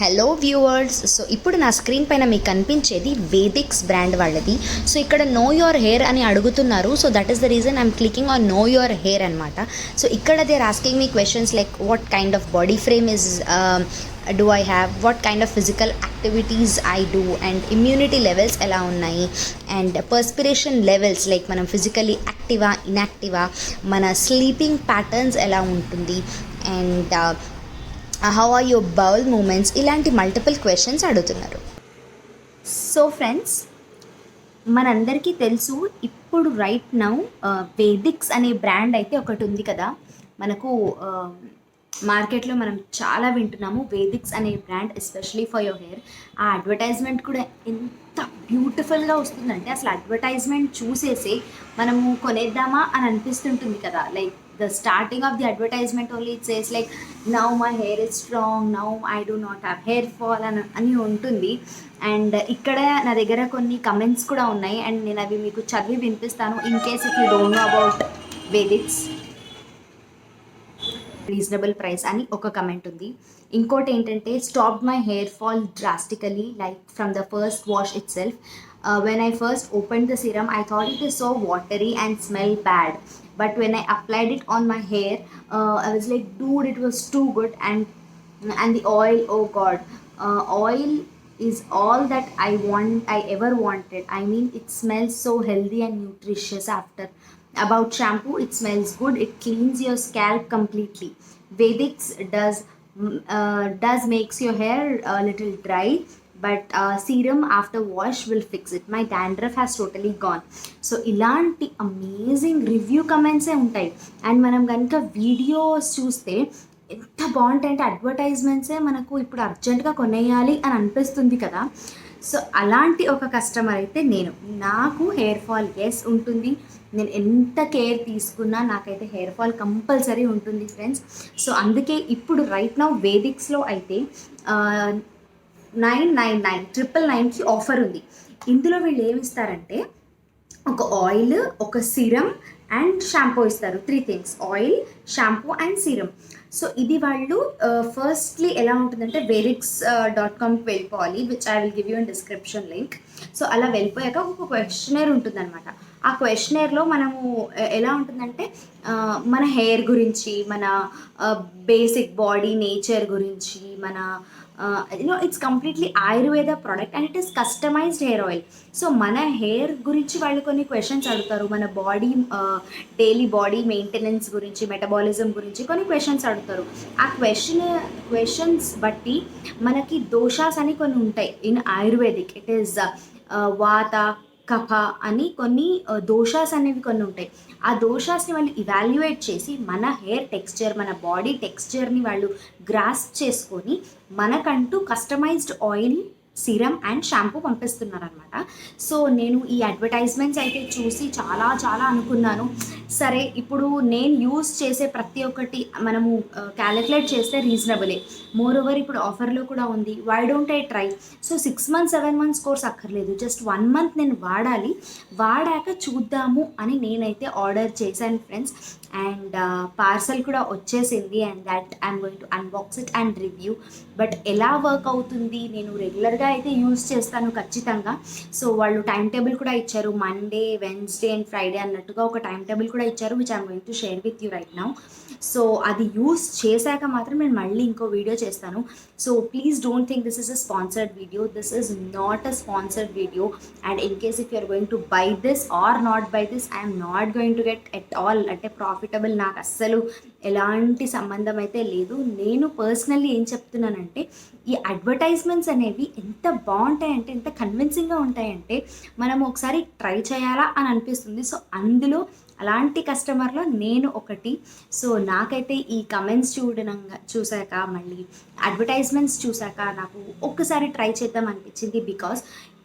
Hello viewers. So ఇప్పుడు నా screen పైన మీకు కనిపించేది వేదిక్స్ బ్రాండ్ వాళ్ళది. సో ఇక్కడ నో యువర్ హెయిర్ అని అడుగుతున్నారు. So that is the reason I'm clicking on know your hair అనమాట. సో ఇక్కడ they are asking me questions like what kind of body frame is do I have, what kind of physical activities I do, and immunity levels ఎలా ఉన్నాయి, and perspiration levels like మనం physically యాక్టివా ఇన్యాక్టివా, మన sleeping patterns ఎలా ఉంటుంది, and how are your bowl moments, ఇలాంటి multiple questions అడుగుతున్నారు. సో ఫ్రెండ్స్, మనందరికీ తెలుసు ఇప్పుడు రైట్ నౌ వేదిక్స్ అనే బ్రాండ్ అయితే ఒకటి ఉంది కదా మనకు. మార్కెట్లో మనం చాలా వింటున్నాము వేదిక్స్ అనే brand, especially for your hair. ఆ అడ్వర్టైజ్మెంట్ కూడా ఎంత బ్యూటిఫుల్గా వస్తుందంటే అసలు అడ్వర్టైజ్మెంట్ చూసేసి మనము కొనేద్దామా అని అనిపిస్తుంటుంది కదా. Like the starting of the advertisement only it says like now my hair is strong, now I do not have hair fall అని ఉంటుంది. అండ్ ఇక్కడ నా దగ్గర కొన్ని కమెంట్స్ కూడా ఉన్నాయి అండ్ నేను అవి మీకు చదివి వినిపిస్తాను in case if you don't know about Vedix. Reasonable price అని ఒక కమెంట్ ఉంది. ఇంకోటి ఏంటంటే stop my hair fall drastically like from the first wash it self. When I first opened the serum, I thought it is so watery and smell bad. But when I applied it on my hair, I was like, dude, it was too good. And the oil, oh God, oil is all that I ever wanted. I mean, it smells so healthy and nutritious after. About shampoo, it smells good. It cleans your scalp completely. Vedics does makes your hair a little dry, but serum after wash will fix it. My dandruff has totally gone. So ఇలాంటి amazing review కమెంట్సే ఉంటాయి. And మనం కనుక videos చూస్తే ఎంత బాగుంటాయంటే అడ్వర్టైజ్మెంట్సే మనకు ఇప్పుడు అర్జెంటుగా కొనేయాలి అని అనిపిస్తుంది కదా. సో అలాంటి ఒక కస్టమర్ అయితే నేను. నాకు హెయిర్ ఫాల్ ఎస్ ఉంటుంది, నేను ఎంత కేర్ తీసుకున్నా నాకైతే హెయిర్ ఫాల్ కంపల్సరీ ఉంటుంది ఫ్రెండ్స్. సో అందుకే ఇప్పుడు రైట్ నౌ వేదిక్స్లో అయితే 999 ఆఫర్ ఉంది. ఇందులో వీళ్ళు ఏమి ఇస్తారంటే ఒక ఆయిల్, ఒక సిరమ్ అండ్ షాంపూ ఇస్తారు. 3 things: oil, shampoo and serum. So ఇది వాళ్ళు ఫస్ట్లీ ఎలా ఉంటుందంటే వేదిక్స్.comకి వెళ్ళిపోవాలి, which I will give you in description link. So అలా వెళ్ళిపోయాక ఒక క్వశ్చనర్ ఉంటుందన్నమాట. ఆ క్వశ్చనర్లో మనము ఎలా ఉంటుందంటే మన హెయిర్ గురించి, మన బేసిక్ బాడీ నేచర్ గురించి, మన it's completely Ayurveda product and it is customised hair oil. So మన హెయిర్ గురించి వాళ్ళు కొన్ని క్వశ్చన్స్ అడుగుతారు. మన బాడీ డైలీ బాడీ మెయింటెనెన్స్ గురించి, మెటబాలిజం గురించి కొన్ని క్వశ్చన్స్ అడుగుతారు. ఆ క్వశ్చన్స్ బట్టి మనకి దోషాస్ అని కొన్ని ఉంటాయి ఇన్ ఆయుర్వేదిక్. ఇట్ ఈస్ వాత, కఫ అని కొన్ని దోషాస్ అనేవి కొన్ని ఉంటాయి. ఆ దోషాస్ని వాళ్ళు ఇవాల్యుయేట్ చేసి మన హెయిర్ టెక్స్చర్, మన బాడీ టెక్స్చర్ని వాళ్ళు గ్రాస్ప్ చేసుకొని మనకంటూ customized oil, serum and shampoo పంపిస్తున్నారనమాట. సో నేను ఈ అడ్వర్టైజ్మెంట్స్ అయితే చూసి చాలా చాలా అనుకున్నాను, సరే ఇప్పుడు నేను యూస్ చేసే ప్రతి ఒక్కటి మనము క్యాలిక్యులేట్ చేస్తే రీజనబులే. మోర్ ఓవర్ ఇప్పుడు ఆఫర్లో కూడా ఉంది. Why don't I try? So 6 months 7 months course అక్కర్లేదు, జస్ట్ 1 month నేను వాడాలి, వాడాక చూద్దాము అని నేనైతే ఆర్డర్ చేశాను ఫ్రెండ్స్. అండ్ పార్సల్ కూడా వచ్చేసింది and that I'm going to unbox it and review. But ఎలా వర్క్ అవుతుంది, నేను రెగ్యులర్గా అయితే యూస్ చేస్తాను ఖచ్చితంగా. సో వాళ్ళు టైం టేబుల్ కూడా ఇచ్చారు, మండే, వెన్స్డే అండ్ ఫ్రైడే అన్నట్టుగా ఒక టైం టేబుల్ కూడా ఇచ్చారు, which I'm going to share with you right now. So అది యూస్ చేశాక మాత్రం నేను మళ్ళీ ఇంకో వీడియో చేస్తాను. So please don't think this is a sponsored video. This is not a sponsored video. And in case if you're going to buy this or not buy this, I'm not going to get at all అంటే profitable. నాకు అస్సలు ఎలాంటి సంబంధం అయితే లేదు. నేను personally ఏం చెప్తున్నానంటే ఈ అడ్వర్టైజ్మెంట్స్ అనేవి ఎంత బాగుంటాయంటే, ఎంత కన్విన్సింగ్గా ఉంటాయంటే మనము ఒకసారి ట్రై చేయాలా అని అనిపిస్తుంది. సో అందులో అలాంటి కస్టమర్లో నేను ఒకటి. సో నాకైతే ఈ కమెంట్స్ చూసాక మళ్ళీ అడ్వర్టైజ్మెంట్స్ చూసాక నాకు ఒక్కసారి ట్రై చేద్దాం అనిపించింది. బికాస్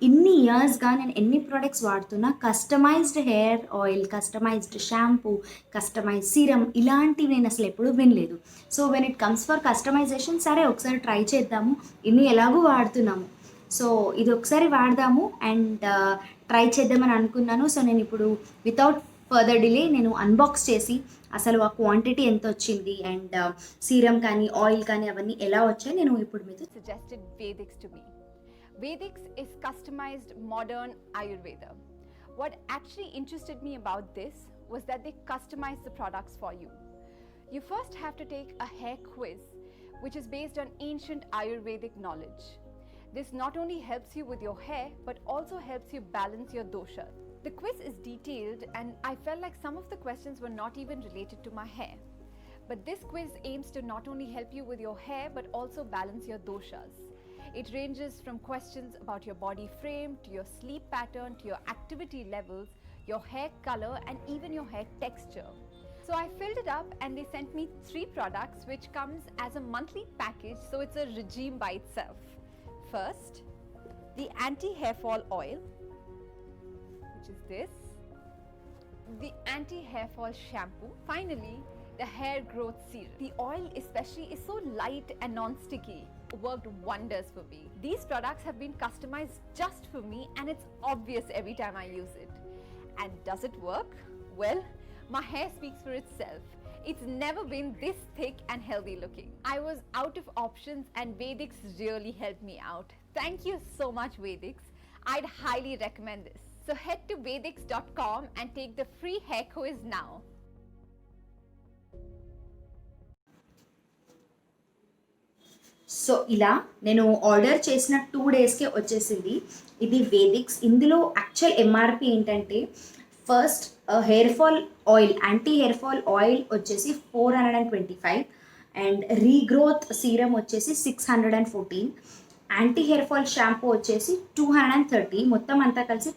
ఇన్ని ఇయర్స్గా నేను ఎన్ని ప్రోడక్ట్స్ వాడుతున్నా customized hair oil, customized shampoo, customized serum ఇలాంటివి నేను అసలు ఎప్పుడూ వినలేదు. So when it comes for customization, సరే ఒకసారి ట్రై చేద్దాము, ఇన్ని ఎలాగూ వాడుతున్నాము, సో ఇది ఒకసారి వాడదాము అండ్ ట్రై చేద్దామని అనుకున్నాను. సో నేను ఇప్పుడు వితౌట్ ఫర్దర్ డిలే నేను అన్బాక్స్ చేసి అసలు ఆ క్వాంటిటీ ఎంత వచ్చింది అండ్ సీరం కానీ ఆయిల్ కానీ అవన్నీ ఎలా వచ్చాయి నేను ఇప్పుడు మీతో suggested Vedics to me. Vedics is customized modern Ayurveda. What actually interested me about this was that they customize the products for you. You first have to take a hair quiz, which is based on ancient Ayurvedic knowledge. This not only helps you with your hair, but also helps you balance your doshas. The quiz is detailed, and I felt like some of the questions were not even related to my hair. But this quiz aims to not only help you with your hair, but also balance your doshas. It ranges from questions about your body frame, to your sleep pattern, to your activity levels, your hair color, and even your hair texture. So I filled it up and they sent me 3 products which comes as a monthly package, so it's a regime by itself. First, the anti-hair fall oil, which is this. The anti-hair fall shampoo. Finally, the hair growth serum. The oil especially is so light and non-sticky. Worked wonders for me. These products have been customized just for me and it's obvious every time I use it. And does it work? Well, my hair speaks for itself. It's never been this thick and healthy looking. I was out of options and Vedics really helped me out. Thank you so much, Vedics. I'd highly recommend this. So head to vedics.com and take the free hair quiz now. So ఇలా నేను order చేసిన 2 డేస్కే వచ్చేసింది. ఇది వేదిక్స్. ఇందులో actual MRP ఏంటంటే first hair fall oil, anti hair fall oil వచ్చేసి 425 and regrowth serum వచ్చేసి 614, anti hair fall shampoo వచ్చేసి 230, మొత్తం అంతా కలిసి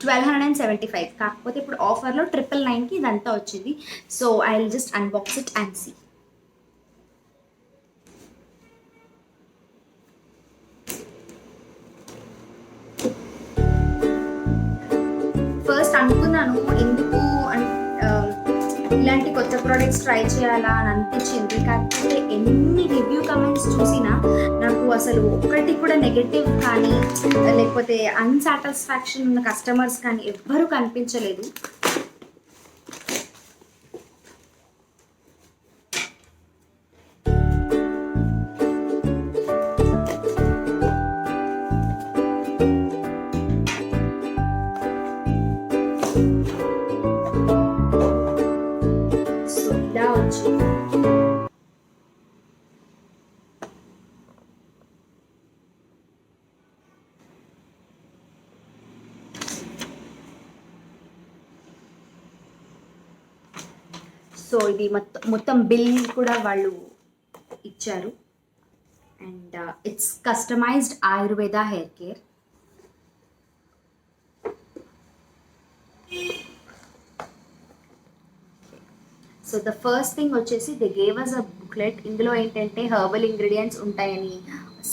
1275. కాకపోతే ఇప్పుడు ఆఫర్లో 999కి ఇదంతా వచ్చింది. So I will just unbox it and see. First అనుకున్నాను ఎందుకు ఇలాంటి కొత్త ప్రోడక్ట్స్ ట్రై చేయాలా అని అనిపించింది. కాకపోతే ఎన్ని రివ్యూ కమెంట్స్ చూసినా నాకు అసలు ఒక్కటి కూడా నెగటివ్ కానీ లేకపోతే అన్సాటిస్ఫాక్షన్ ఉన్న కస్టమర్స్ కానీ ఎవ్వరూ కనిపించలేదు. సో ఇది మొత్తం బిల్ కూడా వాళ్ళు ఇచ్చారు and it's customized Ayurveda hair care. So the first thing వచ్చేసి they gave us a booklet. ఇందులో ఏంటంటే హెర్బల్ ఇంగ్రీడియంట్స్ ఉంటాయని,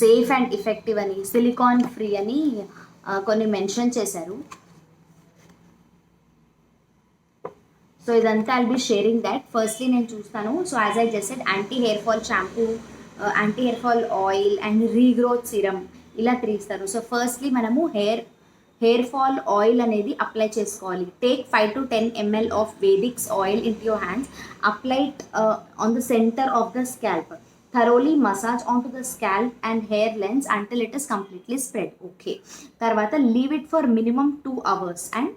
సేఫ్ అండ్ ఎఫెక్టివ్ అని, సిలికాన్ ఫ్రీ అని కొన్ని మెన్షన్ చేశారు. సో ఇదంతా I'll be sharing that. Firstly నేను చూస్తాను. So as I just said anti hair fall shampoo, anti hair fall oil and regrowth serum ఇలా 3 ఇస్తారు. సో ఫస్ట్లీ మనము హెయిర్ ఫాల్ ఆయిల్ అనేది అప్లై చేసుకోవాలి. Take 5 to 10 ml of Vedix oil in to your hands, apply it on the centre of the scalp, thoroughly massage onto the scalp and hair lengths until it is completely spread. Okay, తర్వాత leave it for minimum 2 hours and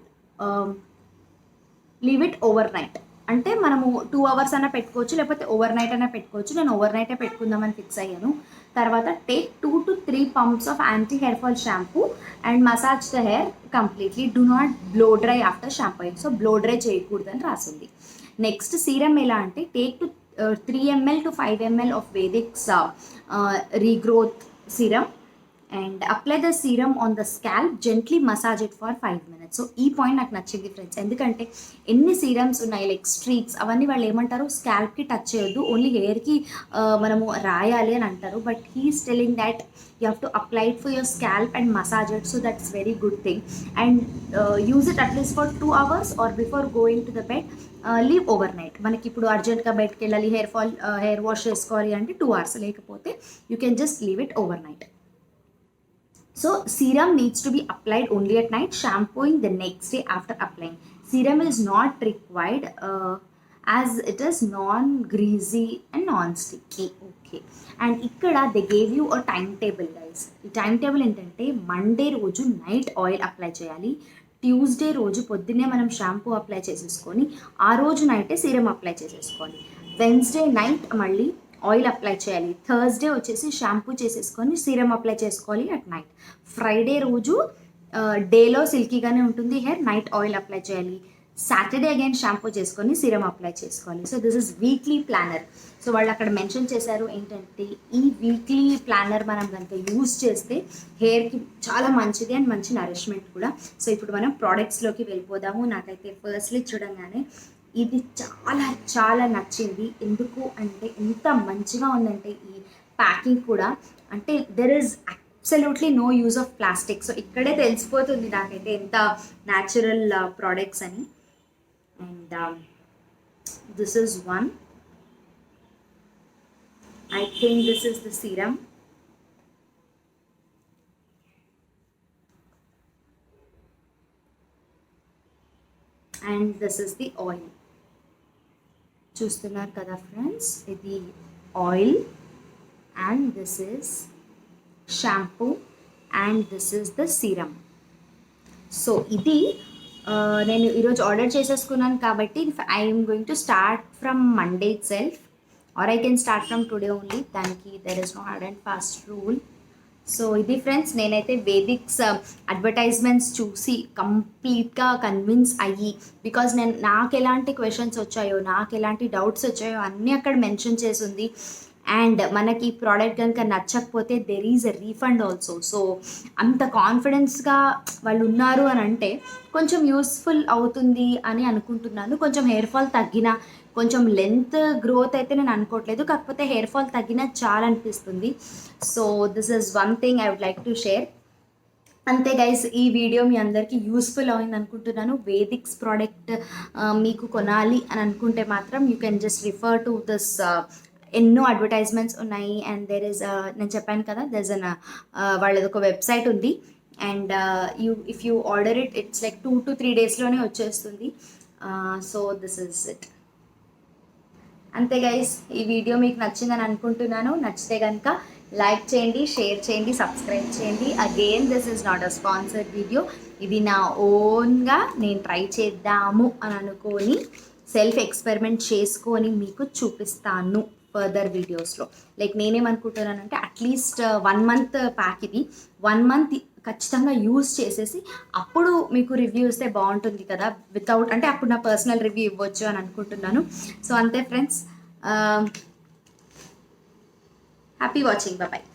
leave it over night. అంటే మనము 2 hours అయినా పెట్టుకోవచ్చు, లేకపోతే over night అయినా పెట్టుకోవచ్చు. నేను over నైటే పెట్టుకుందామని ఫిక్స్ అయ్యాను. తర్వాత take 2 to 3 pumps of anti hair fall shampoo and massage the hair completely. Do not blow dry after shampooing. So blow dry చేయకూడదని రాసింది. నెక్స్ట్ సీరం ఎలా అంటే take to 3 ml to 5 ml of Vedic's regrowth serum and apply the serum on the scalp, gently massage it for 5 minutes. So ఈ point నాకు నచ్చింది friends. ఎందుకంటే ఎన్ని serums ఉన్నాయి లైక్ స్ట్రీక్స్ అవన్నీ వాళ్ళు ఏమంటారు, స్కాల్ప్కి టచ్ చేయొద్దు, ఓన్లీ హెయిర్కి మనము రాయాలి అని అంటారు. But he's telling that you have to apply it for your scalp and massage it. So that's very good thing. And use it at least for 2 hours are before going to the bed. Leave over night. మనకి ఇప్పుడు అర్జెంట్గా బయటకు వెళ్ళాలి, hair wash చేసుకోవాలి అంటే 2 hours, లేకపోతే you can just leave it over night. So serum needs to be applied only at night, shampooing the next day after applying. Serum is not required as it is non greasy and non sticky. Okay, and ఇక్కడ they gave you a time table guys. ఈ time table ఏంటంటే Monday రోజు night oil apply చేయాలి, Tuesday రోజు పొద్దున్నే మనం shampoo apply చేసేసుకొని ఆ రోజు నైటే సీరం అప్లై చేసేసుకోవాలి, వెన్స్డే నైట్ మళ్ళీ ఆయిల్ అప్లై చేయాలి, థర్స్డే వచ్చేసి షాంపూ చేసేసుకొని సీరం అప్లై చేసుకోవాలి అట్ నైట్, ఫ్రైడే రోజు డేలో సిల్కీగానే ఉంటుంది హెయిర్, నైట్ ఆయిల్ అప్లై చేయాలి, సాటర్డే అగైన్ షాంపూ చేసుకొని సీరం అప్లై చేసుకోవాలి. So this is weekly planner. So వాళ్ళు అక్కడ మెన్షన్ చేశారు ఏంటంటే ఈ వీక్లీ ప్లానర్ మనం కనుక యూజ్ చేస్తే హెయిర్కి చాలా మంచిది అండ్ మంచి నరిష్మెంట్ కూడా. సో ఇప్పుడు మనం ప్రోడక్ట్స్లోకి వెళ్ళిపోదాము. నాకైతే ఫస్ట్లీ చూడంగానే ఇది చాలా చాలా నచ్చింది. ఎందుకు అంటే ఎంత మంచిగా ఉందంటే ఈ ప్యాకింగ్ కూడా, అంటే there is absolutely no use of plastic. So ఇక్కడే తెలిసిపోతుంది నాకైతే ఎంత న్యాచురల్ ప్రోడక్ట్స్ అని. And this is one, I think this is the serum. And this is the oil. చూస్తున్నారు కదా ఫ్రెండ్స్, ఇది oil and this is shampoo and this is the serum. So ఇది నేను ఈరోజు ఆర్డర్ చేసేసుకున్నాను కాబట్టి I'm going to start from Monday it self, or I can start from today only. దానికి there is no hard and fast rule. So ఇది friends, నేనైతే Vedix advertisements చూసి కంప్లీట్గా కన్విన్స్ అయ్యి, బికాజ్ నాకు ఎలాంటి క్వశ్చన్స్ వచ్చాయో, నాకు ఎలాంటి డౌట్స్ వచ్చాయో అన్నీ అక్కడ మెన్షన్ చేసింది. అండ్ మనకి ఈ ప్రోడక్ట్ కనుక నచ్చకపోతే there is a refund also. So అంత కాన్ఫిడెన్స్గా వాళ్ళు ఉన్నారు అని అంటే కొంచెం యూస్ఫుల్ అవుతుంది అని అనుకుంటున్నాను. కొంచెం హెయిర్ ఫాల్ తగ్గిన, కొంచెం లెంత్ గ్రోత్ అయితే నేను అనుకోవట్లేదు, కాకపోతే హెయిర్ ఫాల్ తగ్గిన చాలా అనిపిస్తుంది. So this is one thing I would like to share. అంతే గైస్, ఈ వీడియో మీ అందరికీ యూస్ఫుల్ అయింది అనుకుంటున్నాను. వేదిక్స్ ప్రోడక్ట్ మీకు కొనాలి అని అనుకుంటే మాత్రం you can just refer to this. ఎన్నో అడ్వర్టైజ్మెంట్స్ ఉన్నాయి అండ్ దెర్ ఇస్, నేను చెప్పాను కదా, దెర్ ఇస్ అన్ వాళ్ళది ఒక వెబ్సైట్ ఉంది. And if you order it, it's like 2 to 3 డేస్లోనే వచ్చేస్తుంది. So this is it. అంతే గైస్, ఈ వీడియో మీకు నచ్చిందని అనుకుంటున్నాను. నచ్చితే కనుక లైక్ చేయండి, షేర్ చేయండి, సబ్స్క్రైబ్ చేయండి. Again this is not a sponsored video. ఇది నా ఓన్గా నేను ట్రై చేద్దాము అని అనుకొని సెల్ఫ్ ఎక్స్పెరిమెంట్ చేసుకొని మీకు చూపిస్తాను ఫర్దర్ వీడియోస్లో. లైక్ నేనేమనుకుంటున్నానంటే అట్లీస్ట్ 1 month ప్యాక్, ఇది 1 month ఖచ్చితంగా యూజ్ చేసేసి అప్పుడు మీకు రివ్యూ ఇస్తే బాగుంటుంది కదా, వితౌట్ అంటే అప్పుడు నా పర్సనల్ రివ్యూ ఇవ్వచ్చు అని అనుకుంటున్నాను. సో అంతే ఫ్రెండ్స్, హ్యాపీ వాచింగ్, బాయ్.